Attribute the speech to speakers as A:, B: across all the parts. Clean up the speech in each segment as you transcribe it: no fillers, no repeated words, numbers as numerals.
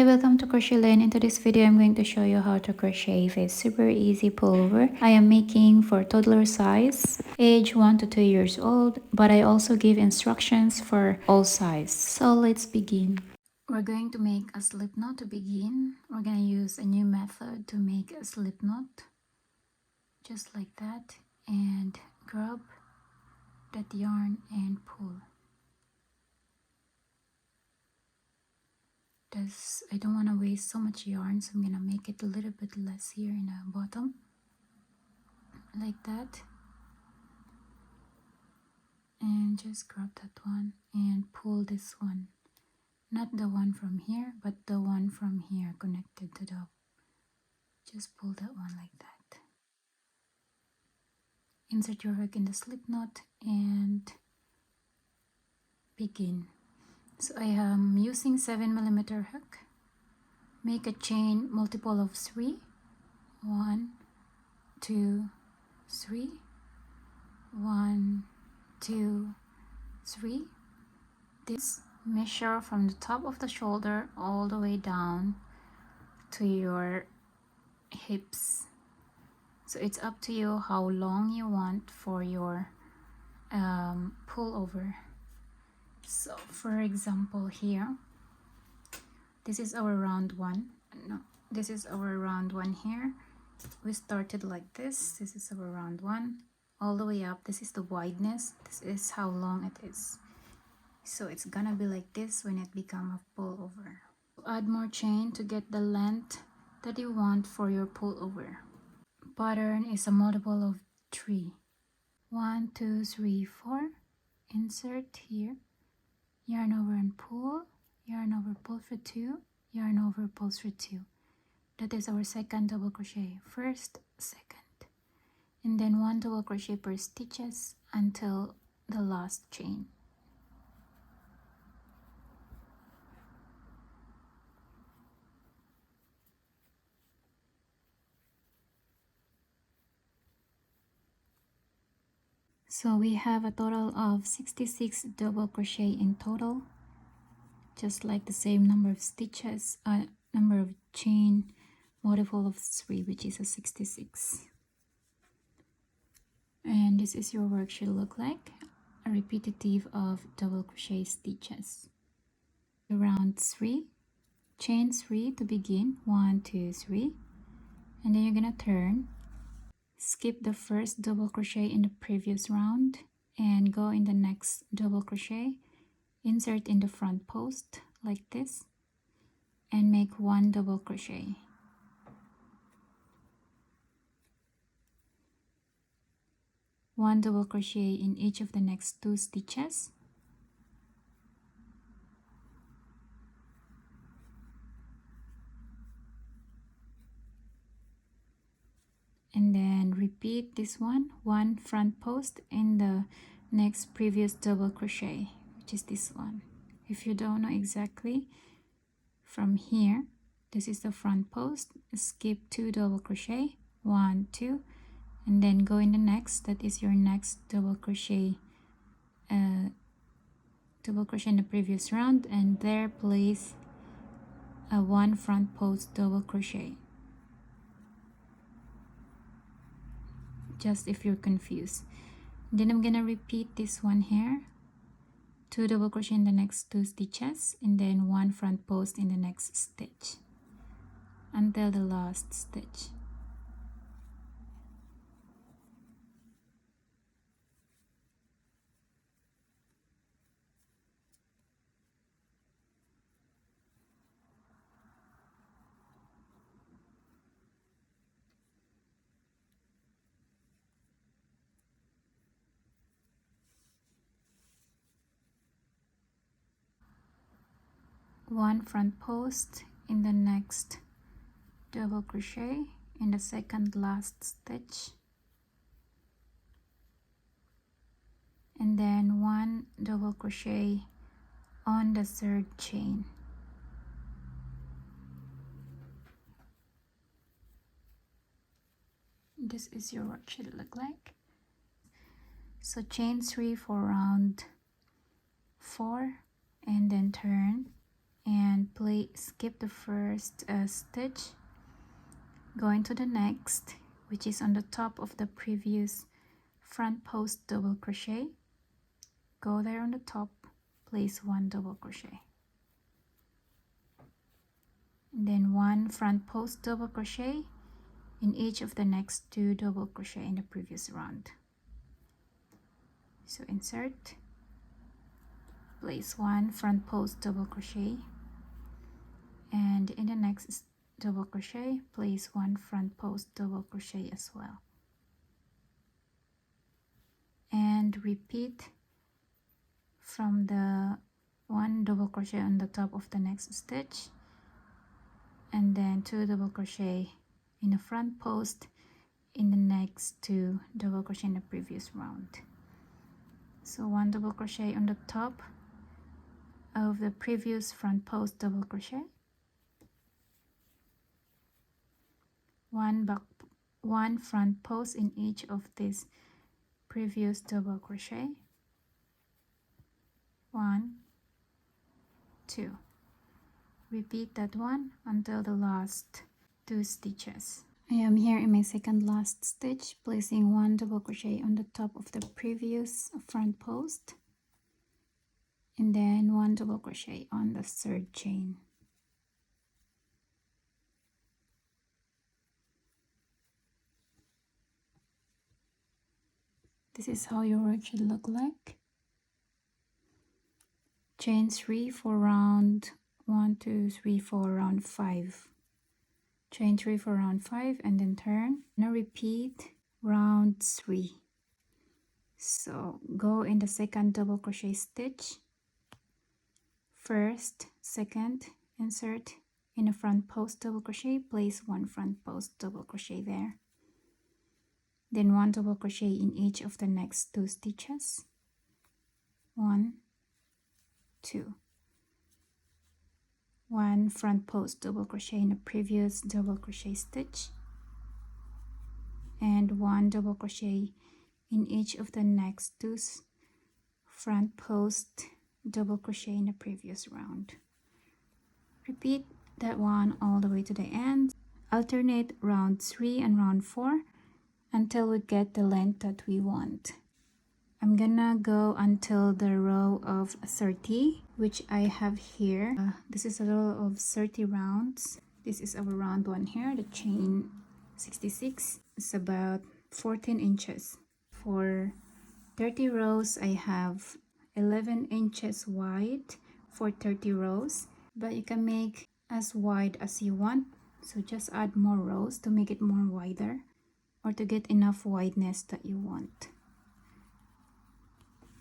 A: Hi, welcome to Crochet Lane. In today's video, I'm going to show you how to crochet a super easy pullover. I am making for toddler size, age 1 to 2 years old, but I also give instructions for all size. So let's begin. We're going to make a slip knot to begin. We're going to use a new method to make a slip knot, just like that, and grab that yarn and pull. I don't want to waste so much yarn, so I'm gonna make it a little bit less here in the bottom, like that, and just grab that one and pull this one, not the one from here but the one from here connected to the, just pull that one like that. Insert your hook in the slip knot and begin. So I am using 7mm hook. Make a chain multiple of 3. 1, 2, 3. 1, 2, 3. This measure from the top of the shoulder all the way down to your hips. So it's up to you how long you want for your pullover. So for example, here, this is our round one. No, this is our round one here. We started like this. This is our round one. All the way up, this is the wideness. This is how long it is. So it's gonna be like this when it becomes a pullover. Add more chain to get the length that you want for your pullover. Pattern is a multiple of 3. 1, 2, 3, 4. Insert here. Yarn over and pull. Yarn over, pull for 2. Yarn over, pull for 2. That is our second double crochet. First, second. And then 1 double crochet per stitches until the last chain. So we have a total of 66 double crochet in total, just like the same number of stitches, number of chain, multiple of 3, which is a 66. And this is your work should look like, a repetitive of double crochet stitches. Around 3, chain 3 to begin, 1, 2, 3, and then you're gonna turn, skip the first double crochet in the previous round and go in the next double crochet, insert in the front post like this, and make 1 double crochet. One double crochet in each of the next 2 stitches. And then repeat this one front post in the next previous double crochet, which is this one. If you don't know exactly, from here, this is the front post, skip 2 double crochet, 1, 2, and then go in the next, that is your next double crochet in the previous round, and there place a 1 front post double crochet, just if you're confused. Then I'm gonna repeat this one here, 2 double crochet in the next 2 stitches, and then 1 front post in the next stitch until the last stitch. One front post in the next double crochet in the second last stitch, and then 1 double crochet on the 3rd chain. This is your work should look like. So chain 3 for round 4 and then turn and skip the first stitch, go into the next, which is on the top of the previous front post double crochet. Go there on the top, place 1 double crochet, and then 1 front post double crochet in each of the next 2 double crochet in the previous round. So insert, place 1 front post double crochet, and in the next double crochet place 1 front post double crochet as well, and repeat from the 1 double crochet on the top of the next stitch, and then 2 double crochet in the front post in the next 2 double crochet in the previous round. So 1 double crochet on the top of the previous front post double crochet, 1 front post in each of these previous double crochet, 1, 2. Repeat that one until the last 2 stitches. I am here in my second last stitch, placing 1 double crochet on the top of the previous front post, and then 1 double crochet on the 3rd chain. This is how your work should look like. Chain 3 for round 1, 2, 3, 4, round 5. Chain 3 for round 5 and then turn. Now repeat round 3. So go in the second double crochet stitch, first, second, insert in the front post double crochet, place 1 front post double crochet there, then 1 double crochet in each of the next 2 stitches, 1, 2, 1 front post double crochet in the previous double crochet stitch, and 1 double crochet in each of the next 2 front post double crochet in the previous round. Repeat that one all the way to the end. Alternate round 3 and round 4 until we get the length that we want. I'm gonna go until the row of 30, which I have here. This is a row of 30 rounds. This is our round 1 here, the chain 66. It's about 14 inches. For 30 rows, I have 11 inches wide for 30 rows, but you can make as wide as you want. So just add more rows to make it more wider, or to get enough wideness that you want.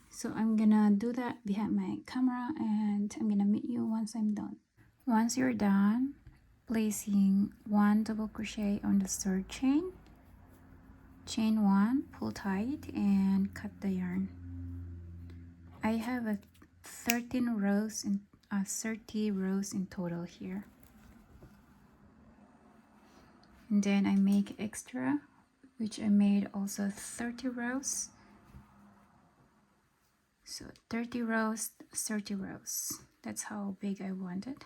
A: So I'm gonna do that behind my camera, and I'm gonna meet you once I'm done. Once you're done, placing 1 double crochet on the 3rd chain, chain 1, pull tight and cut the yarn. I have a 13 rows in 30 rows in total here, and then I make extra, which I made also 30 rows. So 30 rows, 30 rows. That's how big I want it.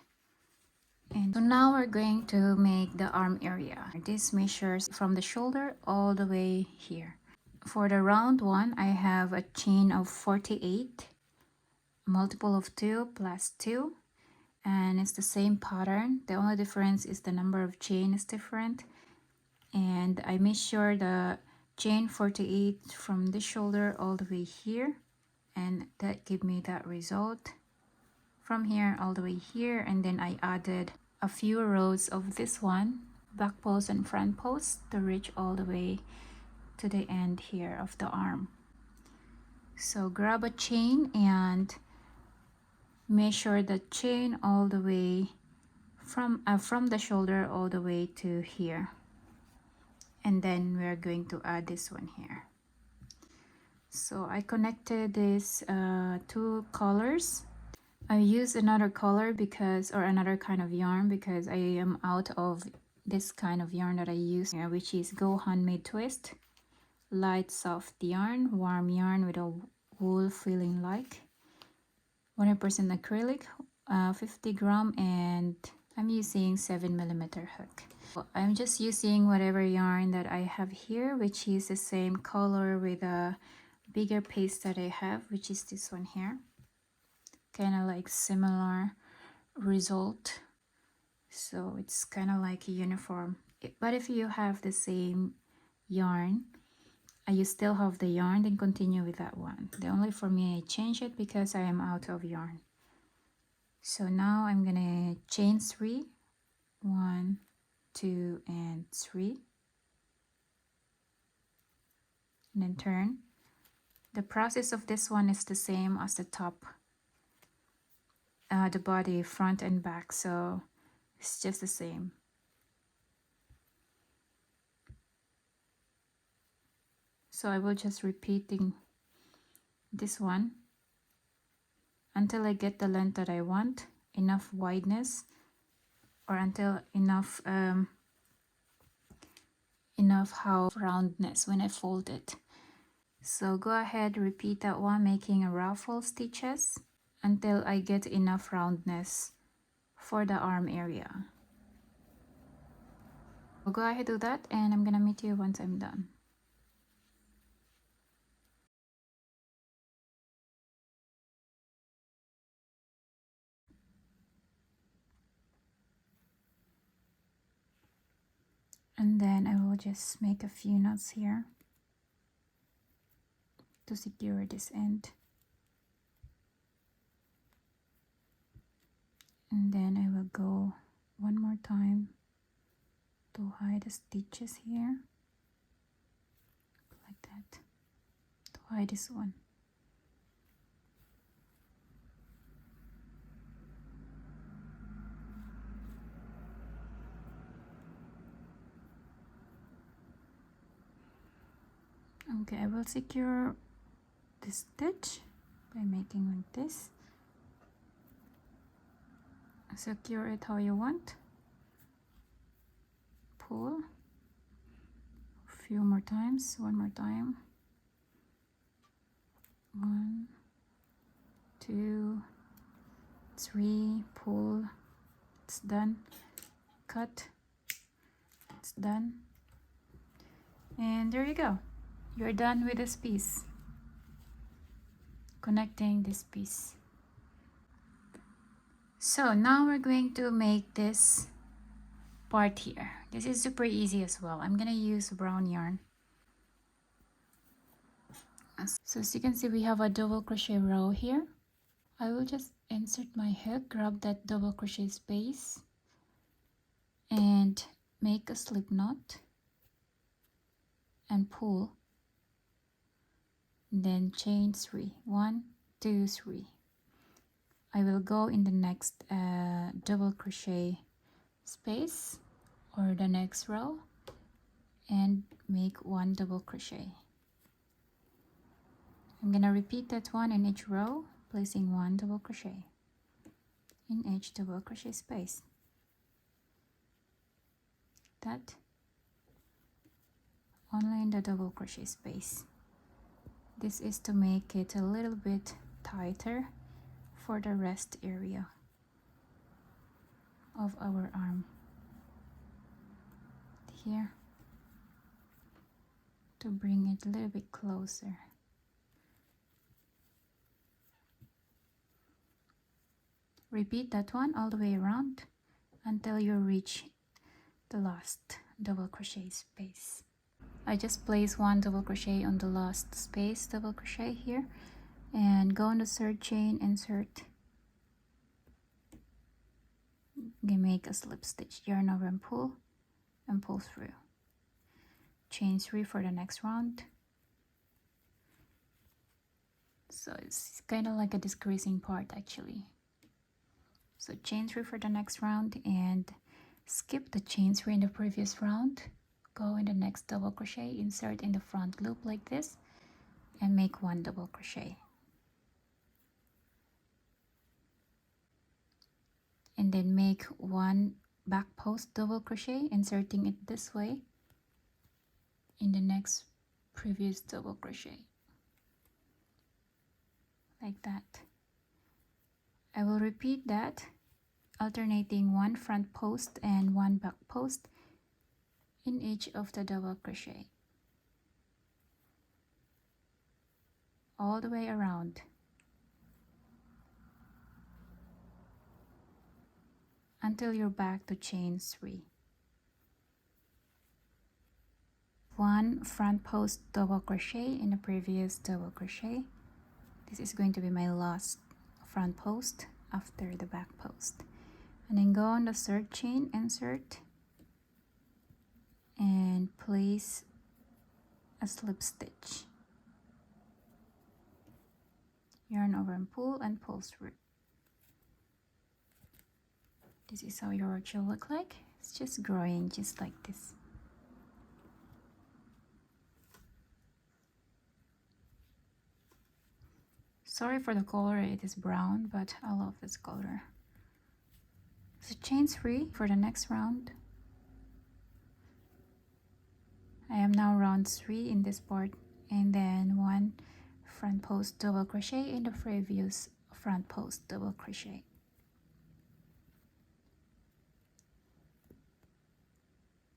A: And so now we're going to make the arm area. This measures from the shoulder all the way here. For the round 1, I have a chain of 48, multiple of 2 plus 2, and it's the same pattern. The only difference is the number of chain is different. And I measure the chain 48 from the shoulder all the way here, and that gave me that result from here all the way here. And then I added a few rows of this one, back post and front post, to reach all the way to the end here of the arm. So grab a chain and measure the chain all the way from the shoulder all the way to here, and then we're going to add this one here. So I connected these 2 colors. I used another color or another kind of yarn because I am out of this kind of yarn that I use here, which is Go Handmade Twist. Light soft yarn, warm yarn with a wool feeling like 100% acrylic, 50 gram, and I'm using 7mm hook. I'm just using whatever yarn that I have here, which is the same color with a bigger paste that I have, which is this one here. Kind of like similar result, so it's kind of like a uniform. But if you have the same yarn, you still have the yarn, then continue with that one. The only for me, I change it because I am out of yarn. So now I'm gonna chain 3, 1, 2, and 3, and then turn. The process of this one is the same as the top, the body, front and back, so it's just the same. So I will just repeating this one until I get the length that I want, enough wideness, or until enough how roundness when I fold it. So go ahead, repeat that one, making a ruffle stitches until I get enough roundness for the arm area. I'll go ahead do that, and I'm gonna meet you once I'm done. And then I will just make a few knots here to secure this end. And then I will go one more time to hide the stitches here, like that, to hide this one. Okay, I will secure this stitch by making like this. Secure it how you want. Pull a few more times, one more time. 1, 2, 3, pull, it's done. Cut, it's done. And there you go. You're done with this piece. Connecting this piece. So now we're going to make this part here. This is super easy as well. I'm gonna use brown yarn. So as you can see, we have a double crochet row here. I will just insert my hook, grab that double crochet space, and make a slip knot and pull, then chain 3, 1, 2, 3. I will go in the next double crochet space or the next row and make 1 double crochet. I'm gonna repeat that one in each row, placing 1 double crochet in each double crochet space. That only in the double crochet space. This is to make it a little bit tighter for the rest area of our arm here, to bring it a little bit closer. Repeat that one all the way around until you reach the last double crochet space. I just place 1 double crochet on the last space double crochet here, and go on the 3rd chain, insert, make a slip stitch, yarn over and pull through. Chain 3 for the next round. So it's kind of like a decreasing part actually. So chain 3 for the next round, and skip the chain 3 in the previous round. Go in the next double crochet, insert in the front loop like this, and make 1 double crochet. And then make 1 back post double crochet, inserting it this way in the next previous double crochet, like that. I will repeat that, alternating one front post and one back post in each of the double crochet all the way around until you're back to chain 3. One front post double crochet in the previous double crochet. This is going to be my last front post after the back post. And then go on the third chain, insert, and place a slip stitch. Yarn over and pull through. This is how your work should look like. It's just growing just like this. Sorry for the color, it is brown, but I love this color. So chain 3 for the next round. I am now round 3 in this part, and then one front post double crochet in the previous front post double crochet.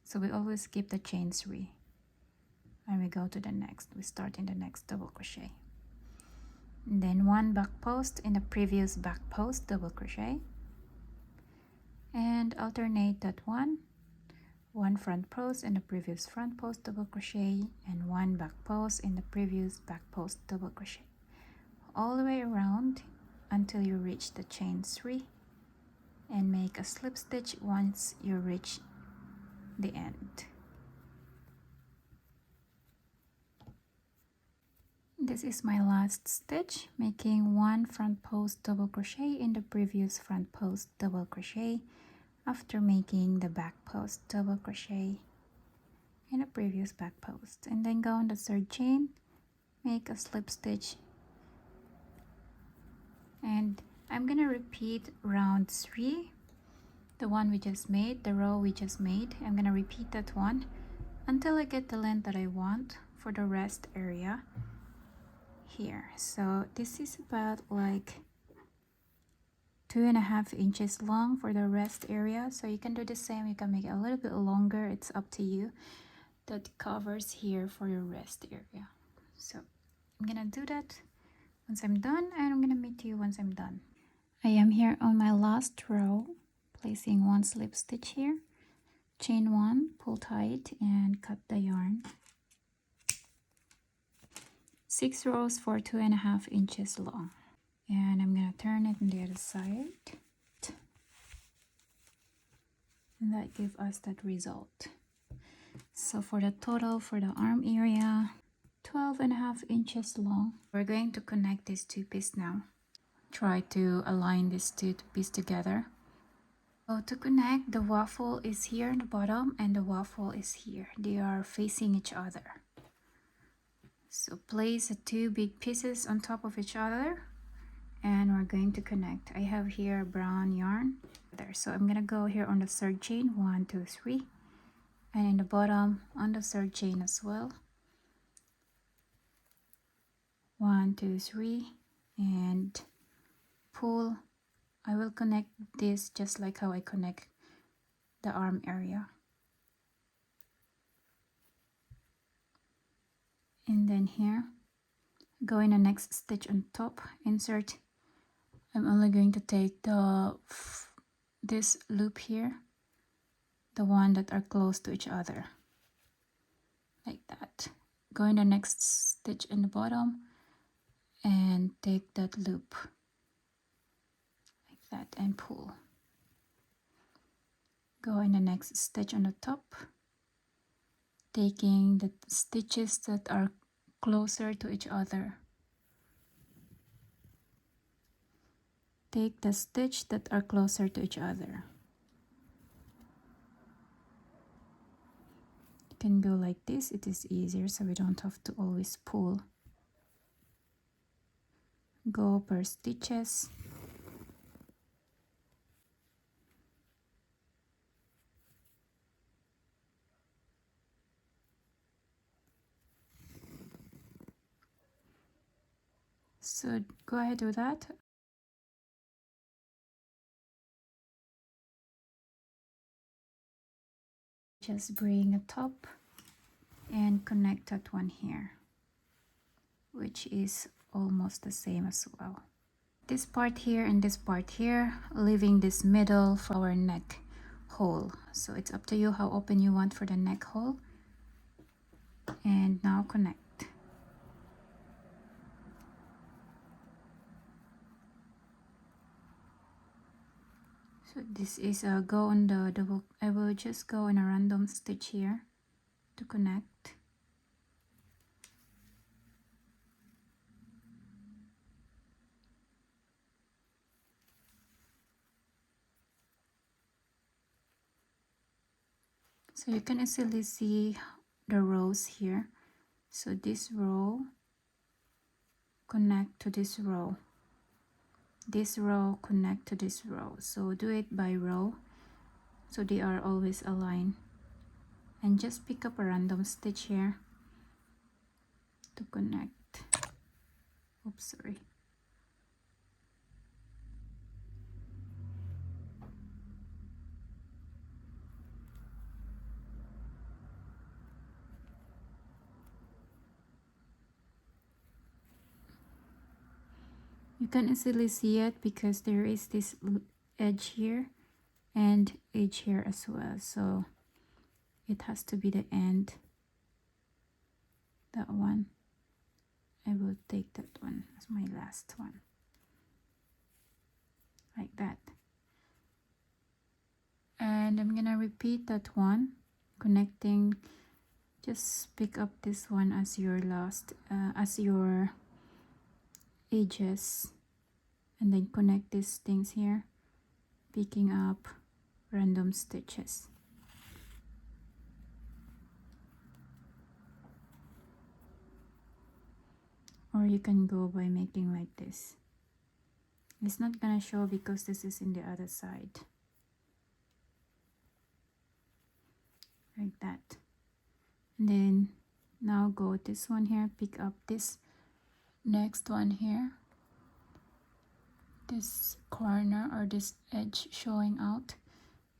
A: So we always skip the chain 3 and we go to the next. We start in the next double crochet. And then one back post in the previous back post double crochet, and alternate that one front post in the previous front post double crochet, and one back post in the previous back post double crochet all the way around until you reach the chain 3, and make a slip stitch once you reach the end. This is my last stitch, making one front post double crochet in the previous front post double crochet after making the back post double crochet in the previous back post, and then go on the third chain, make a slip stitch, and I'm gonna repeat round 3, the one we just made, the row we just made. I'm gonna repeat that one until I get the length that I want for the rest area here. So this is about like 2.5 inches long for the rest area, so you can do the same. You can make it a little bit longer, it's up to you. That covers here for your rest area. So I'm gonna do that once I'm done, and I'm gonna meet you once I'm done. I am here on my last row, placing one slip stitch here, chain 1, pull tight, and cut the yarn. 6 rows for 2.5 inches long, and I'm gonna turn it on the other side, and that gives us that result. So for the total for the arm area, 12.5 inches long. We're going to connect these two pieces now. Try to align these two pieces together. So to connect, the waffle is here on the bottom and the waffle is here. They are facing each other. So place the two big pieces on top of each other, and we're going to connect. I have here brown yarn there, so I'm gonna go here on the third chain, 1 2 3, and in the bottom on the third chain as well, 1 2 3, and pull. I will connect this just like how I connect the arm area, and then here go in the next stitch on top, insert. I'm only going to take this loop here, the one that are close to each other, like that. Go in the next stitch in the bottom and take that loop like that and pull. Go in the next stitch on the top, taking the stitches that are closer to each other. Take the stitch that are closer to each other. You can go like this, it is easier, so we don't have to always pull. Go per stitches. So go ahead with that. Just bring a top and connect that one here, which is almost the same as well. This part here and this part here, leaving this middle for our neck hole. So it's up to you how open you want for the neck hole. And now connect. So this is a go on the double. I will just go in a random stitch here to connect. So you can easily see the rows here. So this row connect to this row. This row connect to this row. So do it by row so they are always aligned. And just pick up a random stitch here to connect. Oops, sorry. You can easily see it because there is this edge here and edge here as well. So it has to be the end. That one. I will take that one as my last one. Like that. And I'm gonna repeat that one, connecting. Just pick up this one as your last, as your edges, and then connect these things here, picking up random stitches. Or you can go by making like this. It's not gonna show because this is in the other side. Like that. And then now go this one here, pick up this next one here, this corner or this edge showing out,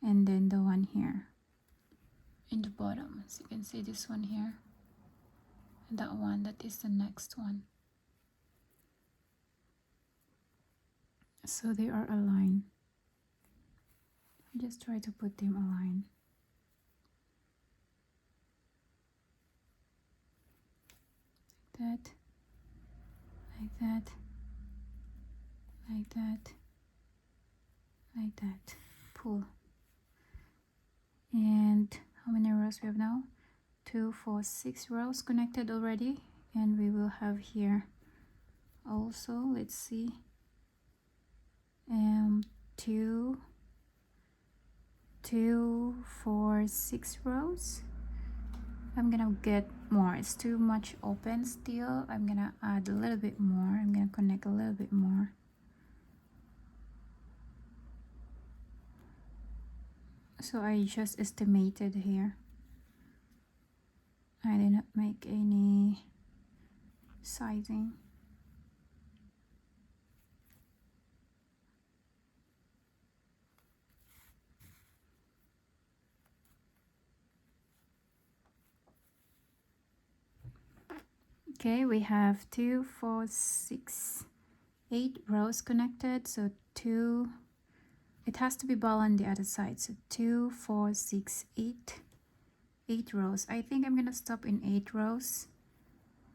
A: and then the one here in the bottom. So you can see this one here, and that one, that is the next one. So they are aligned. Just try to put them aligned. Like that, like that, like that, like that. Pull. And how many rows we have now? 2, 4, 6 rows connected already, and we will have here also, let's see, 2, 4, 6 rows. I'm gonna get more. It's too much open still. I'm gonna add a little bit more. I'm gonna connect a little bit more. So I just estimated here. I did not make any sizing. Okay, we have 2, 4, 6, 8 rows connected. So 2, it has to be ball on the other side. So 2, 4, 6, 8 rows. I think I'm gonna stop in 8 rows.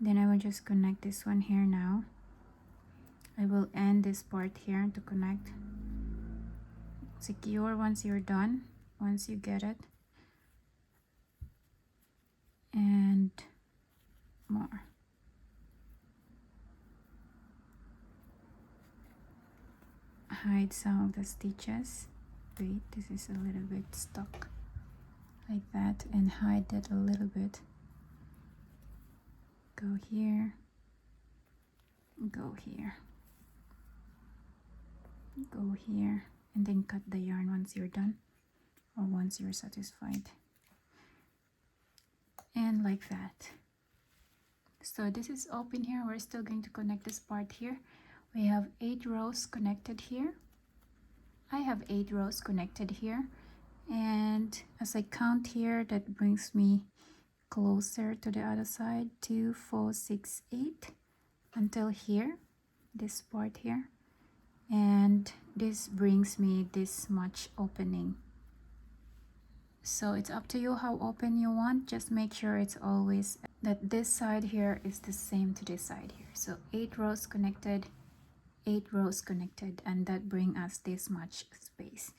A: Then I will just connect this one here now. I will end this part here to connect. Secure once you're done, once you get it. And more. Hide some of the stitches. Wait, this is a little bit stuck. Like that, and hide that a little bit. Go here. Go here. Go here. And then cut the yarn once you're done, or once you're satisfied. And like that. So this is open here. We're still going to connect this part here. We have 8 rows connected here. I have 8 rows connected here, And as I count here, that brings me closer to the other side. 2, 4, 6, 8 until here, this part here, and this brings me this much opening. So it's up to you how open you want. Just make sure it's always that this side here is the same to this side here. So 8 rows connected, 8 rows connected, and that brings us this much space.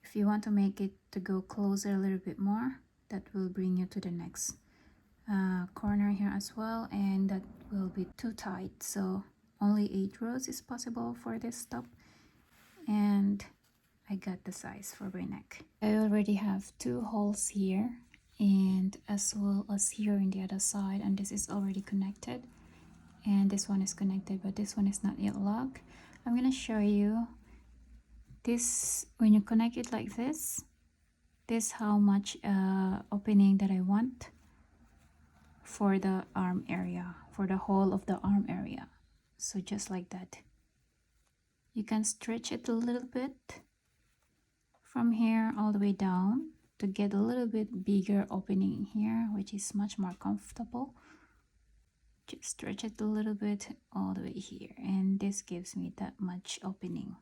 A: If you want to make it to go closer a little bit more, that will bring you to the next corner here as well, and that will be too tight, so only 8 rows is possible for this top. And I got the size for my neck. I already have 2 holes here, and as well as here in the other side, and this is already connected, and this one is connected, but this one is not yet locked. I'm gonna show you this. When you connect it like this how much opening that I want for the arm area, for the whole of the arm area. So just like that, you can stretch it a little bit from here all the way down to get a little bit bigger opening here, which is much more comfortable. Just stretch it a little bit all the way here, and this gives me that much opening.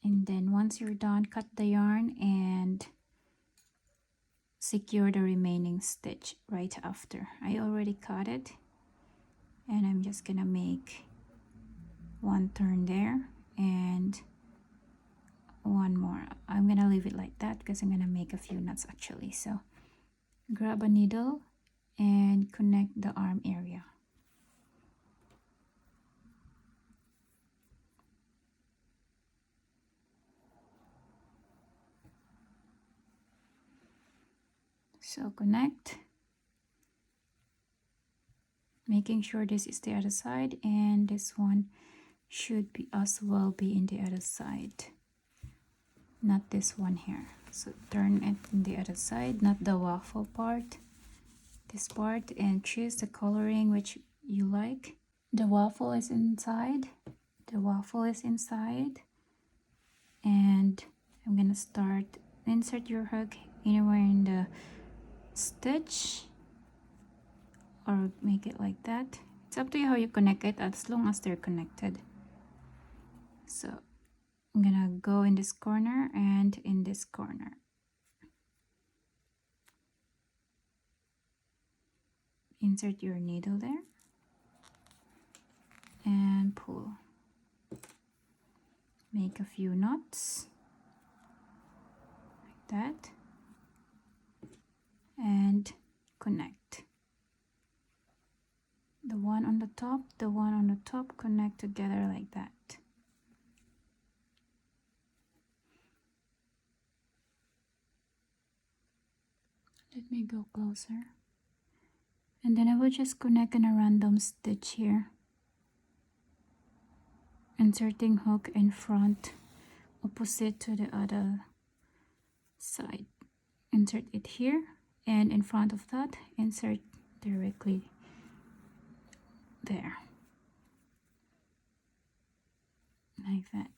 A: And then once you're done, cut the yarn and secure the remaining stitch right after. I already cut it, and I'm just gonna make one turn there and one more. I'm gonna leave it like that because I'm gonna make a few knots actually. So grab a needle and connect the arm area. So connect, making sure this is the other side, and this one should be as well be in the other side, not this one here. So turn it in the other side, not the waffle part, this part, and choose the coloring which you like. The waffle is inside, the waffle is inside, and I'm gonna start. Insert your hook anywhere in the stitch or make it like that. It's up to you how you connect it, as long as they're connected. So I'm gonna go in this corner and in this corner. Insert your needle there and pull. Make a few knots like that and connect. The one on the top, the one on the top, connect together like that. Let me go closer. And then I will just connect in a random stitch here. Inserting hook in front, opposite to the other side. Insert it here, and in front of that, insert directly there. Like that.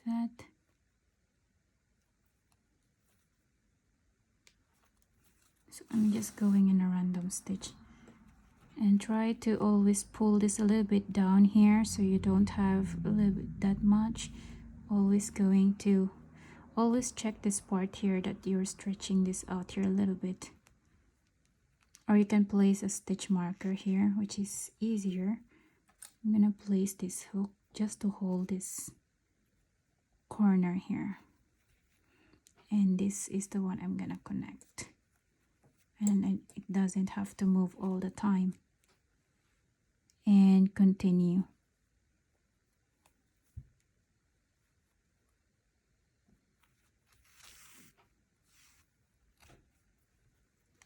A: Like that. So I'm just going in a random stitch. And try to always pull this a little bit down here so you don't have a little bit that much. Always check this part here that you're stretching this out here a little bit. Or you can place a stitch marker here, which is easier. I'm gonna place this hook just to hold this corner here. And this is the one I'm gonna connect. And it doesn't have to move all the time. And continue.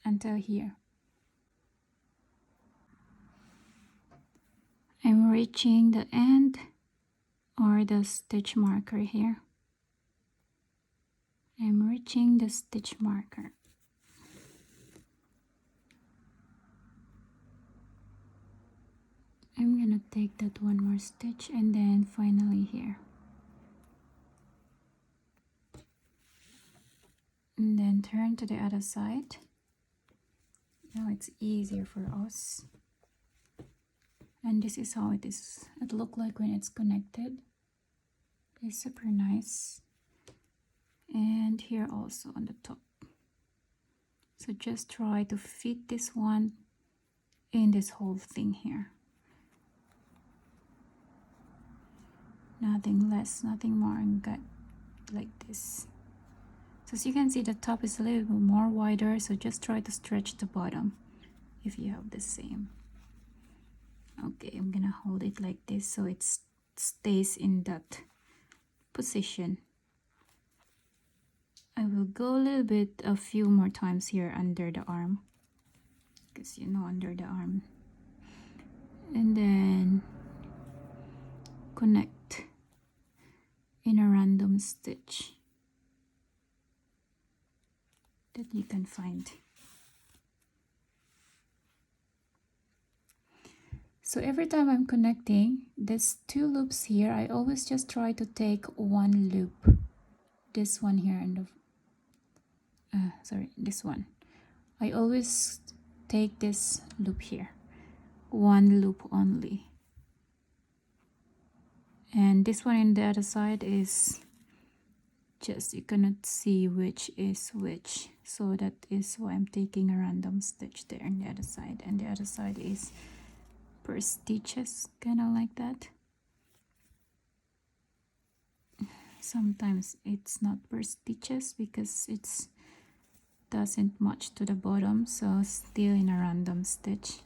A: Until here. I'm reaching the end or the stitch marker here. I'm reaching the stitch marker. I'm gonna take that one more stitch and then finally here, and then turn to the other side. Now it's easier for us, and this is how it is. It looks like when it's connected. It's super nice. And here also on the top. So just try to fit this one in this whole thing here. Nothing less, nothing more, and got like this. So as you can see, the top is a little bit more wider, so just try to stretch the bottom if you have the same. Okay, I'm gonna hold it like this so it stays in that position. I will go a little bit, a few more times here under the arm, because you know, under the arm, and then connect in a random stitch that you can find. So every time I'm connecting these two loops here, I always just try to take one loop, this one here, and this one. I always take this loop here, one loop only, and this one in the other side is just, you cannot see which is which, so that is why I'm taking a random stitch there on the other side, and the other side is per stitches, kind of like that. Sometimes it's not per stitches because it's doesn't match to the bottom, so still in a random stitch.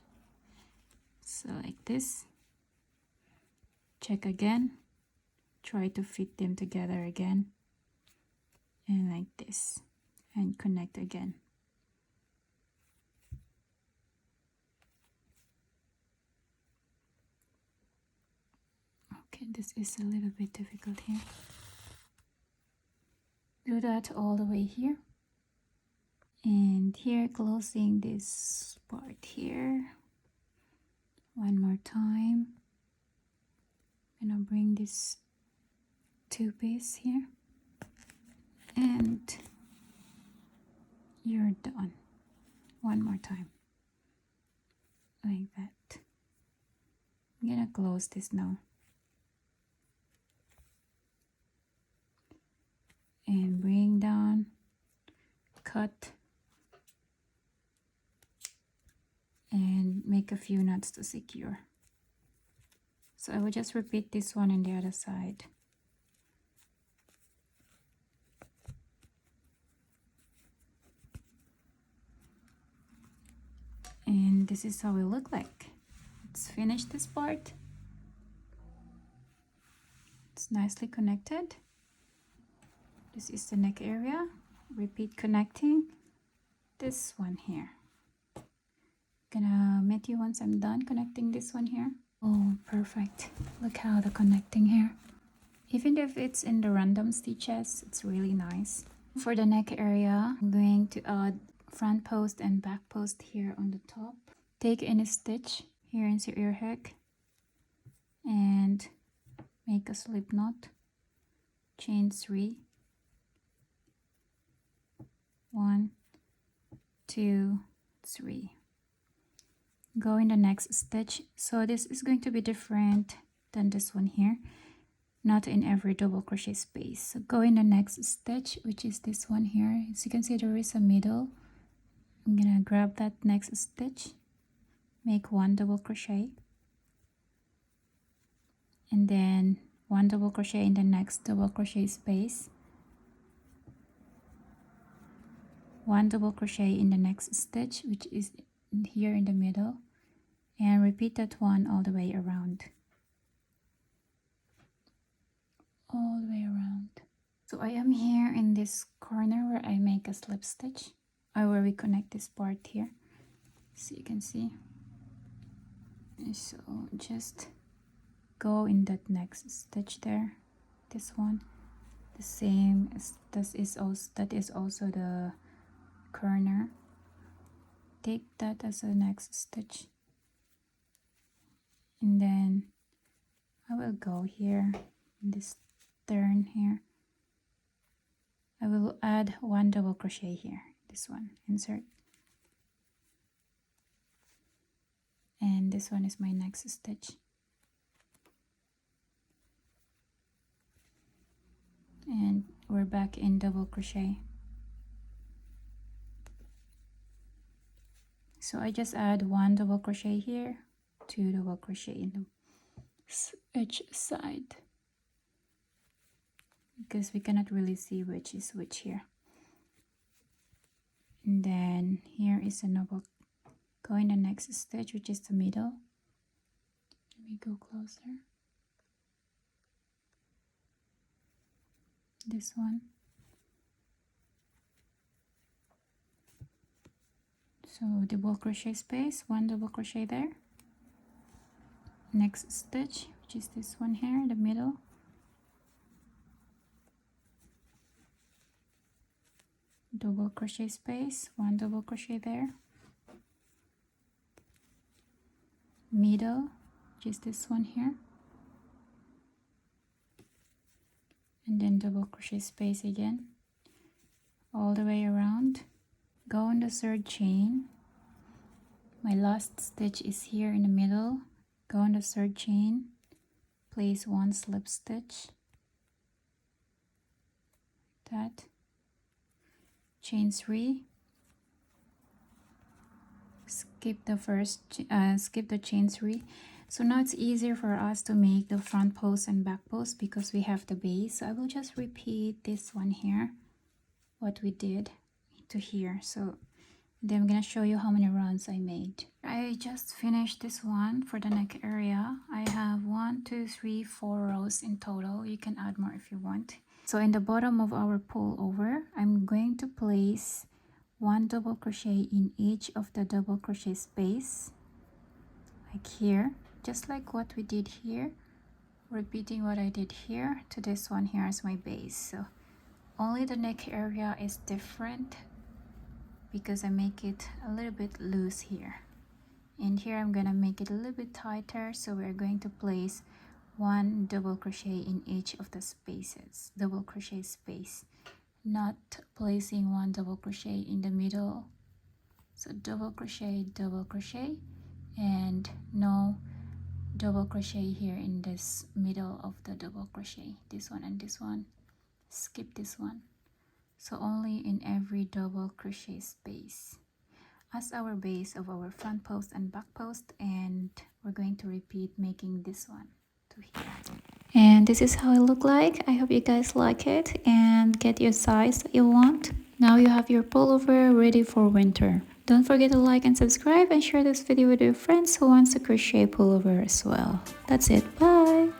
A: So like this, check again, try to fit them together again, and like this, and connect again. Okay, this is a little bit difficult here. Do that all the way here, and here closing this part here one more time. I'm gonna bring this two piece here, and you're done. One more time like that. I'm gonna close this now and bring down, cut, and make a few knots to secure. So I will just repeat this one on the other side. And this is how it look like. Let's finish this part. It's nicely connected. This is the neck area. Repeat connecting this one here. Gonna meet you once I'm done connecting this one here. Oh, perfect. Look how the connecting here. Even if it's in the random stitches, it's really nice. For the neck area, I'm going to add front post and back post here on the top. Take any stitch here into your hook and make a slip knot. Chain 3. 1, 2, 3. Go in the next stitch. So this is going to be different than this one here, not in every double crochet space. So go in the next stitch, which is this one here. As you can see, there is a middle. I'm gonna grab that next stitch, make 1 double crochet, and then 1 double crochet in the next double crochet space, 1 double crochet in the next stitch, which is here in the middle, and repeat that one all the way around. All the way around. So I am here in this corner where I make a slip stitch, or where we connect this part here, so you can see. So just go in that next stitch there, this one, the same as that is also the corner. Take that as the next stitch and then I will go here in this turn here. I will add 1 double crochet here, this one, insert, and this one is my next stitch, and we're back in double crochet. So I just add 1 double crochet here, 2 double crochet in each side, because we cannot really see which is which here. And then here is a double, go in the next stitch, which is the middle. Let me go closer. This one. So double crochet space, 1 double crochet there. Next stitch, which is this one here, the middle. Double crochet space, 1 double crochet there. Middle, which is this one here. And then double crochet space again, all the way around. Go on the 3rd chain. My last stitch is here in the middle. Go on the 3rd chain, place 1 slip stitch, that, chain 3, skip the chain 3. So now it's easier for us to make the front post and back post because we have the base. So I will just repeat this one here, what we did to here. So then I'm gonna show you how many rounds I made. I just finished this one for the neck area. I have 1, 2, 3, 4 rows in total. You can add more if you want. So in the bottom of our pullover, I'm going to place 1 double crochet in each of the double crochet space, like here, just like what we did here, repeating what I did here to this one here as my base. So only the neck area is different because I make it a little bit loose here, and here I'm gonna make it a little bit tighter. So we're going to place 1 double crochet in each of the spaces, double crochet space, not placing 1 double crochet in the middle. So double crochet, and no double crochet here in this middle of the double crochet, this one and this one, skip this one. So only in every double crochet space as our base of our front post and back post, and we're going to repeat making this one to here. And this is how it look like. I hope you guys like it and get your size that you want. Now you have your pullover ready for winter. Don't forget to like and subscribe and share this video with your friends who wants to crochet pullover as well. That's it. Bye!